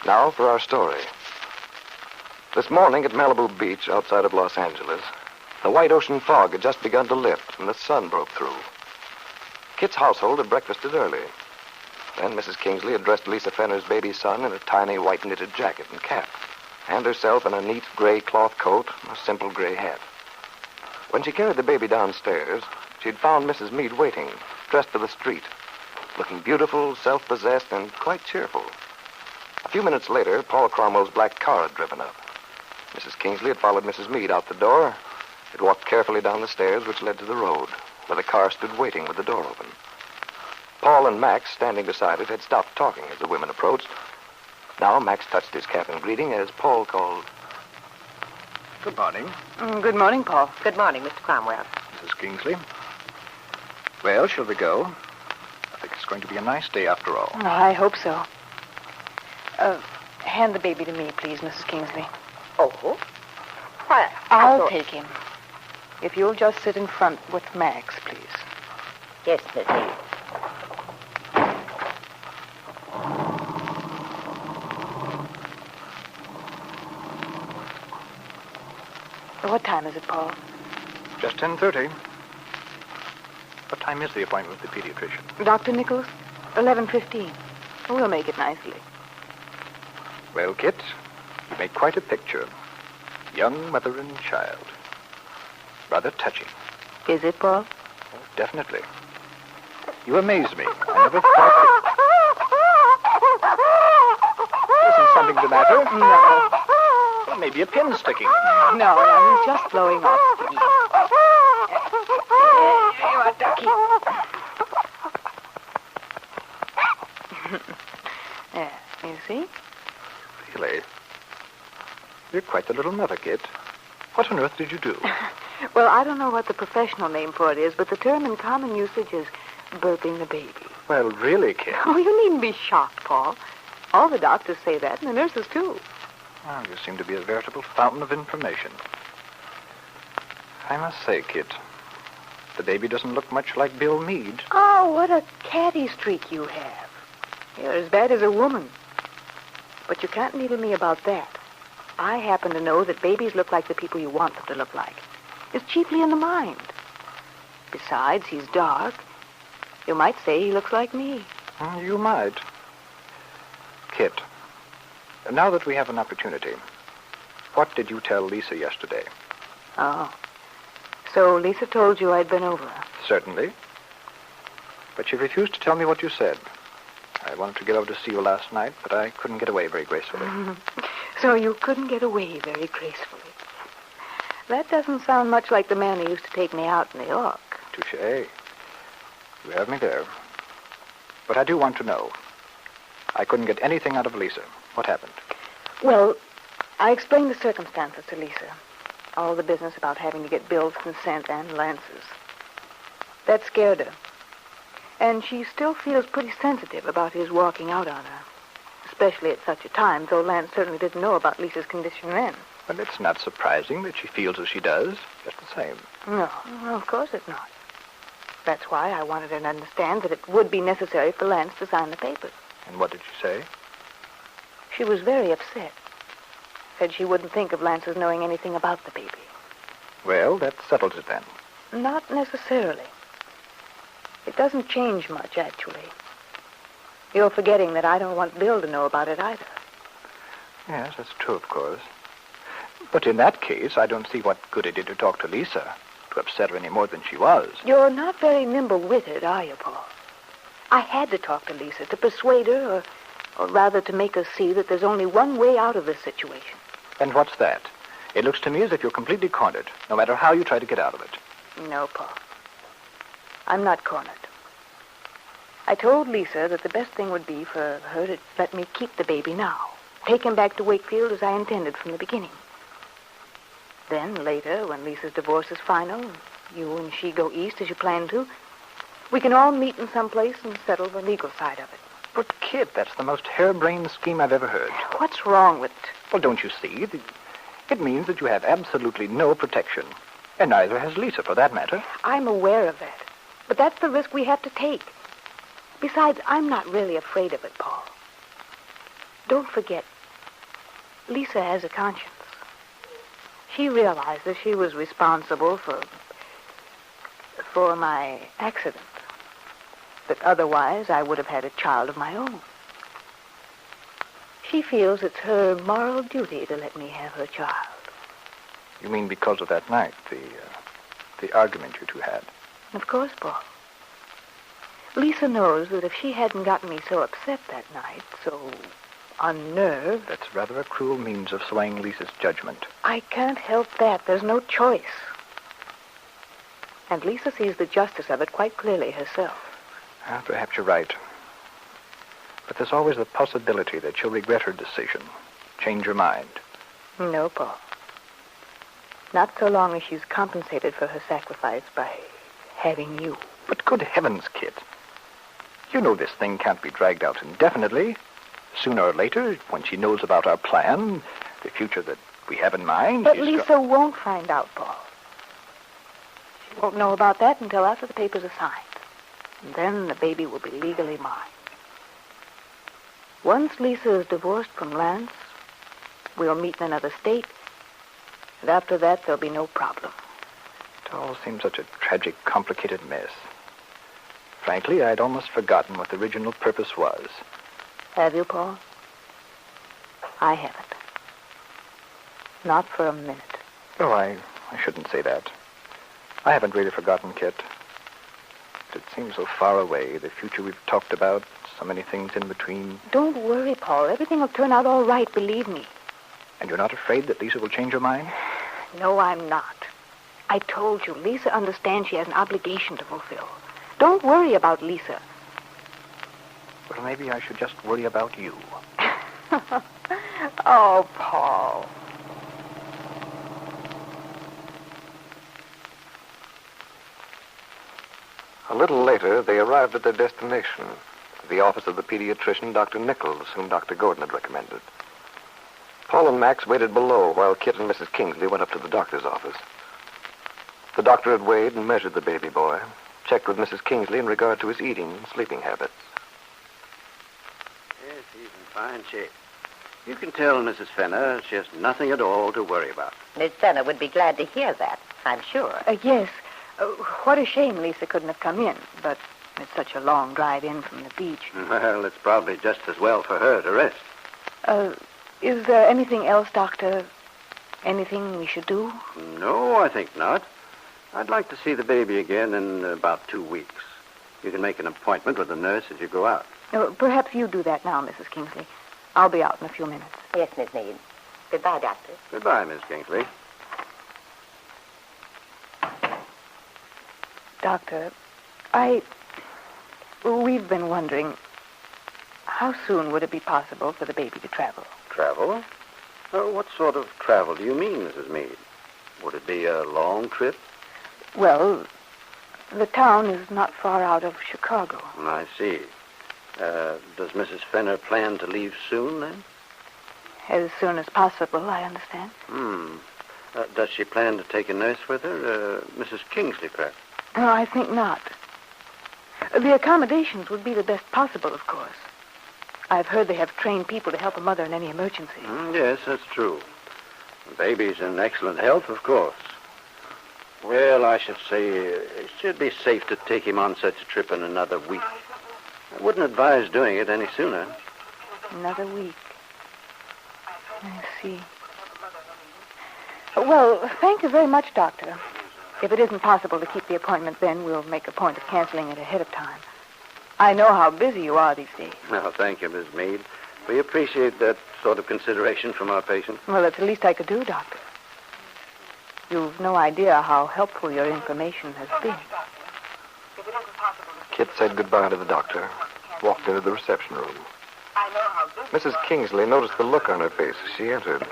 Now for our story. This morning at Malibu Beach outside of Los Angeles, the white ocean fog had just begun to lift and the sun broke through. Kit's household had breakfasted early. Then Mrs. Kingsley had dressed Lisa Fenner's baby son in a tiny white knitted jacket and cap, and herself in a neat gray cloth coat and a simple gray hat. When she carried the baby downstairs, she'd found Mrs. Meade waiting, dressed for the street, looking beautiful, self-possessed, and quite cheerful. A few minutes later, Paul Cromwell's black car had driven up. Mrs. Kingsley had followed Mrs. Meade out the door. It walked carefully down the stairs which led to the road, where the car stood waiting with the door open. Paul and Max, standing beside it, had stopped talking as the women approached. Now Max touched his cap in greeting as Paul called. Good morning. Good morning, Paul. Good morning, Mr. Cromwell. Mrs. Kingsley. Well, shall we go? I think it's going to be a nice day after all. Oh, I hope so. Hand the baby to me, please, Mrs. Kingsley. Oh? Why, I'll take him. If you'll just sit in front with Max, please. Yes, Miss Meade. What time is it, Paul? Just 10:30. What time is the appointment with the pediatrician? Dr. Nichols? 11:15. We'll make it nicely. Well, Kit, you make quite a picture. Young mother and child. Rather touching. Is it, Paul? Oh, definitely. You amaze me. I never thought that... Isn't something the matter? No. Well, maybe a pin sticking. No, he's just blowing off steam. There you are, Ducky. There, you see? Really? You're quite the little mother, Kit. What on earth did you do? Well, I don't know what the professional name for it is, but the term in common usage is burping the baby. Well, really, Kit. Oh, you needn't be shocked, Paul. All the doctors say that, and the nurses, too. Well, you seem to be a veritable fountain of information. I must say, Kit, the baby doesn't look much like Bill Meade. Oh, what a catty streak you have. You're as bad as a woman. But you can't needle me about that. I happen to know that babies look like the people you want them to look like. It's chiefly in the mind. Besides, he's dark. You might say he looks like me. You might. Kit, now that we have an opportunity, what did you tell Lisa yesterday? Oh. So Lisa told you I'd been over. Certainly. But she refused to tell me what you said. I wanted to get over to see you last night, but I couldn't get away very gracefully. So you couldn't get away very gracefully. That doesn't sound much like the man who used to take me out in New York. Touché. You have me there. But I do want to know. I couldn't get anything out of Lisa. What happened? Well, I explained the circumstances to Lisa. All the business about having to get Bill's consent and Lance's. That scared her. And she still feels pretty sensitive about his walking out on her. Especially at such a time, though Lance certainly didn't know about Lisa's condition then. Well, it's not surprising that she feels as she does, just the same. No, of course it's not. That's why I wanted her to understand that it would be necessary for Lance to sign the papers. And what did she say? She was very upset. Said she wouldn't think of Lance's knowing anything about the baby. Well, that settles it then. Not necessarily. It doesn't change much, actually. You're forgetting that I don't want Bill to know about it either. Yes, that's true, of course. But in that case, I don't see what good it did to talk to Lisa, to upset her any more than she was. You're not very nimble-witted, are you, Paul? I had to talk to Lisa to persuade her, or rather to make her see that there's only one way out of this situation. And what's that? It looks to me as if you're completely cornered, no matter how you try to get out of it. No, Paul. I'm not cornered. I told Lisa that the best thing would be for her to let me keep the baby now. Take him back to Wakefield as I intended from the beginning. Then, later, when Lisa's divorce is final, you and she go east as you planned to, we can all meet in some place and settle the legal side of it. But, Kit, that's the most harebrained scheme I've ever heard. What's wrong with it? Well, don't you see? It means that you have absolutely no protection. And neither has Lisa, for that matter. I'm aware of that. But that's the risk we have to take. Besides, I'm not really afraid of it, Paul. Don't forget, Lisa has a conscience. She realizes she was responsible for my accident. That otherwise I would have had a child of my own. She feels it's her moral duty to let me have her child. You mean because of that night, the argument you two had? Of course, Paul. Lisa knows that if she hadn't gotten me so upset that night, so unnerved... That's rather a cruel means of swaying Lisa's judgment. I can't help that. There's no choice. And Lisa sees the justice of it quite clearly herself. Perhaps you're right. But there's always the possibility that she'll regret her decision, change her mind. No, Paul. Not so long as she's compensated for her sacrifice by having you. But good heavens, Kit. You know this thing can't be dragged out indefinitely. Sooner or later, when she knows about our plan, the future that we have in mind... But Lisa won't find out, Paul. She won't know about that until after the papers are signed. And then the baby will be legally mine. Once Lisa is divorced from Lance, we'll meet in another state. And after that, there'll be no problem. It all seems such a tragic, complicated mess. Frankly, I'd almost forgotten what the original purpose was. Have you, Paul? I haven't. Not for a minute. Oh, I shouldn't say that. I haven't really forgotten, Kit. But it seems so far away, the future we've talked about, so many things in between. Don't worry, Paul. Everything will turn out all right, believe me. And you're not afraid that Lisa will change her mind? No, I'm not. I told you, Lisa understands she has an obligation to fulfill. Don't worry about Lisa. Well, maybe I should just worry about you. Oh, Paul. A little later, they arrived at their destination, the office of the pediatrician, Dr. Nichols, whom Dr. Gordon had recommended. Paul and Max waited below while Kit and Mrs. Kingsley went up to the doctor's office. The doctor had weighed and measured the baby boy, checked with Mrs. Kingsley in regard to his eating and sleeping habits. Yes, he's in fine shape. You can tell Mrs. Fenner she has nothing at all to worry about. Miss Fenner would be glad to hear that, I'm sure. Yes. What a shame Lisa couldn't have come in, but it's such a long drive in from the beach. Well, it's probably just as well for her to rest. Is there anything else, Doctor? Anything we should do? No, I think not. I'd like to see the baby again in about 2 weeks. You can make an appointment with the nurse as you go out. Perhaps you do that now, Mrs. Kingsley. I'll be out in a few minutes. Yes, Miss Meade. Goodbye, Doctor. Goodbye, Miss Kingsley. Doctor, we've been wondering, how soon would it be possible for the baby to travel? Travel? What sort of travel do you mean, Mrs. Meade? Would it be a long trip? Well, the town is not far out of Chicago. I see. Does Mrs. Fenner plan to leave soon, then? As soon as possible, I understand. Does she plan to take a nurse with her? Mrs. Kingsley, perhaps? No, I think not. The accommodations would be the best possible, of course. I've heard they have trained people to help a mother in any emergency. Yes, that's true. The baby's in excellent health, of course. Well, I should say it should be safe to take him on such a trip in another week. I wouldn't advise doing it any sooner. Another week. I see. Well, thank you very much, Doctor. If it isn't possible to keep the appointment then, we'll make a point of canceling it ahead of time. I know how busy you are these days. No, thank you, Miss Meade. We appreciate that sort of consideration from our patients. Well, that's the least I could do, Doctor. You've no idea how helpful your information has been. Kit said goodbye to the doctor, walked into the reception room. Mrs. Kingsley noticed the look on her face as she entered.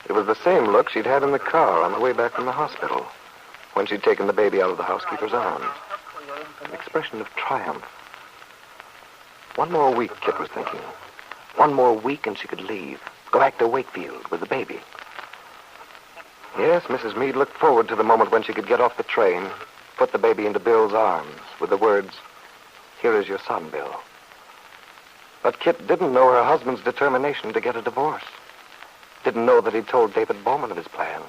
It was the same look she'd had in the car on the way back from the hospital, when she'd taken the baby out of the housekeeper's arms. An expression of triumph. One more week, Kit was thinking. One more week and she could leave. Go back to Wakefield with the baby. Yes, Mrs. Meade looked forward to the moment when she could get off the train, put the baby into Bill's arms with the words, "Here is your son, Bill." But Kit didn't know her husband's determination to get a divorce. didn't know that he'd told David Bowman of his plan.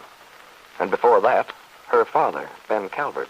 And before that, her father, Ben Calvert,